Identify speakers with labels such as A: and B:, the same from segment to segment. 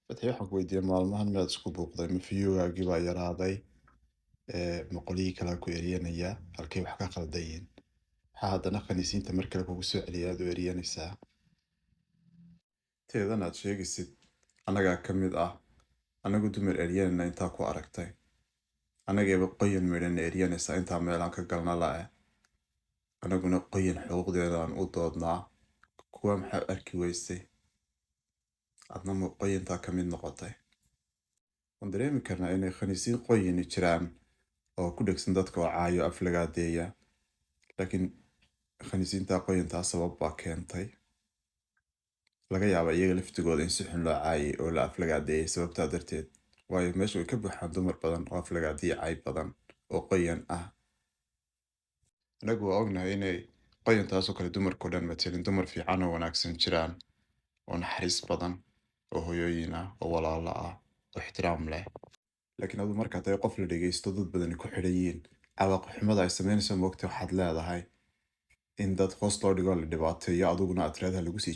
A: Fatxi waxaan ku weydiiyey maalmahan miyaad isku buuqday ma fiyugaagii baa yaraaday ma qolyihii kalaa ku eryanaya halkay wax ka khaldayiin maxaa haddana khaniisiinta mar kale kugu soo celiya aad u eryanaysaa teedan aad sheegaysid annagaa ka mid ah annagu dumar eryanayna intaa ku aragtay annageeba qoyan midhana eryanaysaa intaa meelaan ka galna la'e annaguna qoyan xuquuqdeedaan u doodnaa kuwa maxaa arki weysay adna ma qoyantaa ka mid noqotay waan dareemi karnaa inay khaniisiin qoyini jiraan oo ku dhegsan dadka oo caayo aflagaadeeya laakiin khaniisiintaa qoyantaa sabab baa keentay laga yaaba iyaga laftigooda in si xun loo caayay oo la aflagaadeeyay sababtaa darteed waayo meesha way ka buuxaan dumar badan oo aflagaadiya caay badan oo qoyan ah anagu waa ognahay inay qoyantaasoo kale dumarkao dhan matelin dumar fiican oo wanaagsan jiraan oo naxariis badan oo hoyooyin ah oo walaalo ah oo ixtiraam leh laakiin adu markaa tahay qof la dhegaysto dad badani ku xidhan yihiin cawaaqib xumada ay samaynayso moogta waxaad leedahay in dad hoos loo dhigo la dhibaateeyo adiguna aad tiraadaha lagu sii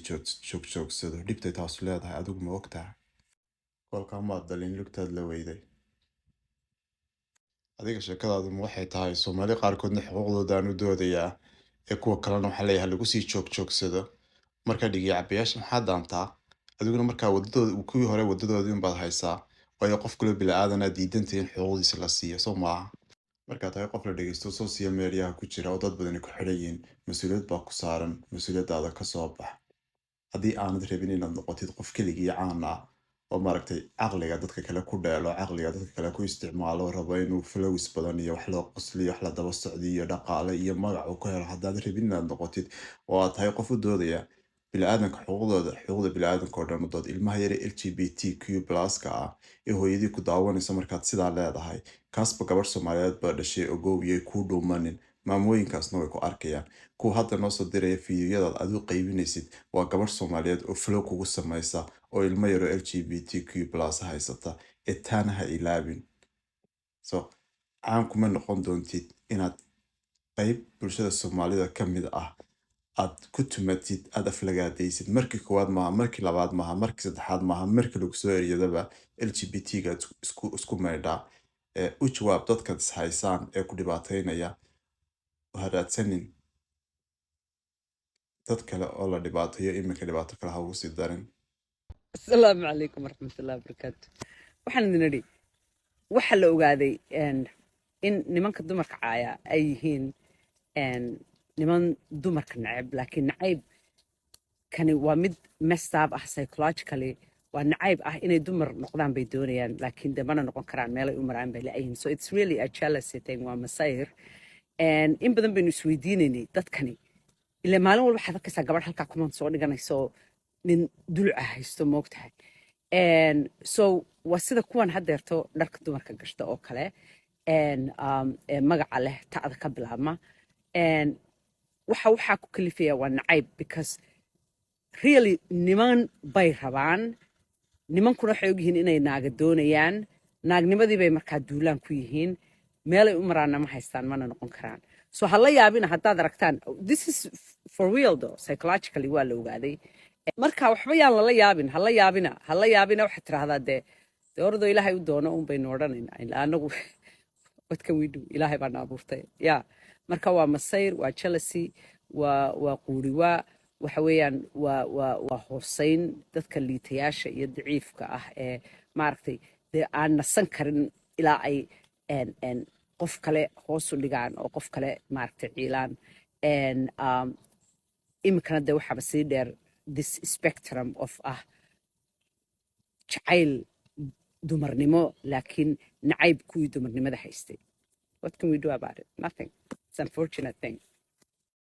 A: joogsado dhibtay taasu leedahay adigu ma ogtaha kolkaa maad dhalin lugtaad la weyday adiga sheekadaadu ma waxay tahay soomaali qaarkoodna xuquuqdoodaan u doodayaa ee kuwa kalena waxaa leeyahay lagu sii joogsado markaa dhigiya cabayaasha maxaa daantaa adiguna markaa wadadooda kuwii hore wadadoodii unbaad haysaa waayo qof kaloo bila'aadanaa diidantay in xuquuqdiisa la siiyo soo maaha markaa tahay qof la dhegaysto social mediaha ku jira oo dad badani ku xidhan yihiin mas-uuliyad baa ku saaran mas-uuliyaddaada ka soo bax haddii aanad rabin inaad noqotid qof keligii caan ah oo maaragtay caqliga dadka kale ku dheelo caqliga dadka kale ku isticmaalo rabo inuu flowis badan iyo wax loo qosliyo wax la daba socdiyo dhaqaale iyo magac uu ku helo haddaad rabin inaad noqotid oo aad tahay qof u doodaya bilaadanka xuquuqda bilaadanka oo dhan u dood ilmaha yare LGBTQ pluska ah ee hooyadii ku daawanaysa markaad sidaa leedahay kaasba gabadh soomaaliyeed baa dhashay ogowiyay kuu dhuumanin maamooyinkaasna way ku arkayaan kuwa hadda noo soo diraya fiidiyoyadaad aad u qaybinaysid waa gabadh soomaaliyeed oo flow kugu samaysa oo ilmo yaro LGBTQ plus haysata ee taana ha ilaabin so caan kuma noqon doontid inaad qayb bulshada soomaalida ka mid ah aad ku tumatid aad aflagaadaysid markii koowaad maaha markii labaad maaha markii saddexaad maaha markii lagu soo eryadaba LGBTga isku maydhaa u jawaab dadkaad is haysaan ee ku dhibaataynaya ha raadsanin dad kale oo la dhibaateeyo iminka dhibaato kale ha ugu sii darin
B: asalaamu calaykum waraxmatullahi wabarakaatu waxaan idin idhi waxa la ogaaday in nimanka dumarka caaya ay yihiin niman dumarka neceb laakiin nacayb kani waa mid mestaab ah psychologically waa nacayb ah inay dumar noqdaan bay doonayaan laakiin de mana noqon karaan meelay u maraan bay la'yihiin so it's really a jealousy thing waa masayr in badan baynu isweydiinaynay dadkani ila maalin walba waxaad arkaysaa gabadh halkaa kuman soo dhiganayso nin duluca haysto moogtahay so waa sida kuwan haddeerto dharka dumarka gashta oo kale magaca leh ta'da ka bilaabma waxaa ku kalifaya waa nacayb because really niman bay rabaan nimankuna waxay ogyihiin inay naaga doonayaan naagnimadii bay markaa duulaan ku yihiin meelay u maraanna ma haystaan mana noqon karaan so ha la yaabina haddaad aragtaan this is for real though psychologically waa la ogaaday marka waxba yaan lala yaabin hala yaabina waxaad tiraahdaa dee ordo ilaahay u doono un baynu odhanaynaa anagu what can we do ilaahay baana abuurtay ya marka waa masayr waa jealousy waa quuriwaa waxa weeyaan waa hoosayn dadka liitayaasha iyo daciifka ah ee maaragtay dee aan nasan karin ilaa ay qof kale hoos u dhigaan oo qof kale maaragtay ciilaan iminkana dee waxaaba sii dheer this spectrum of jacayl dumarnimo laakiin nacayb kuwii dumarnimada haystay what can we do about it nothing it's an unfortunate thing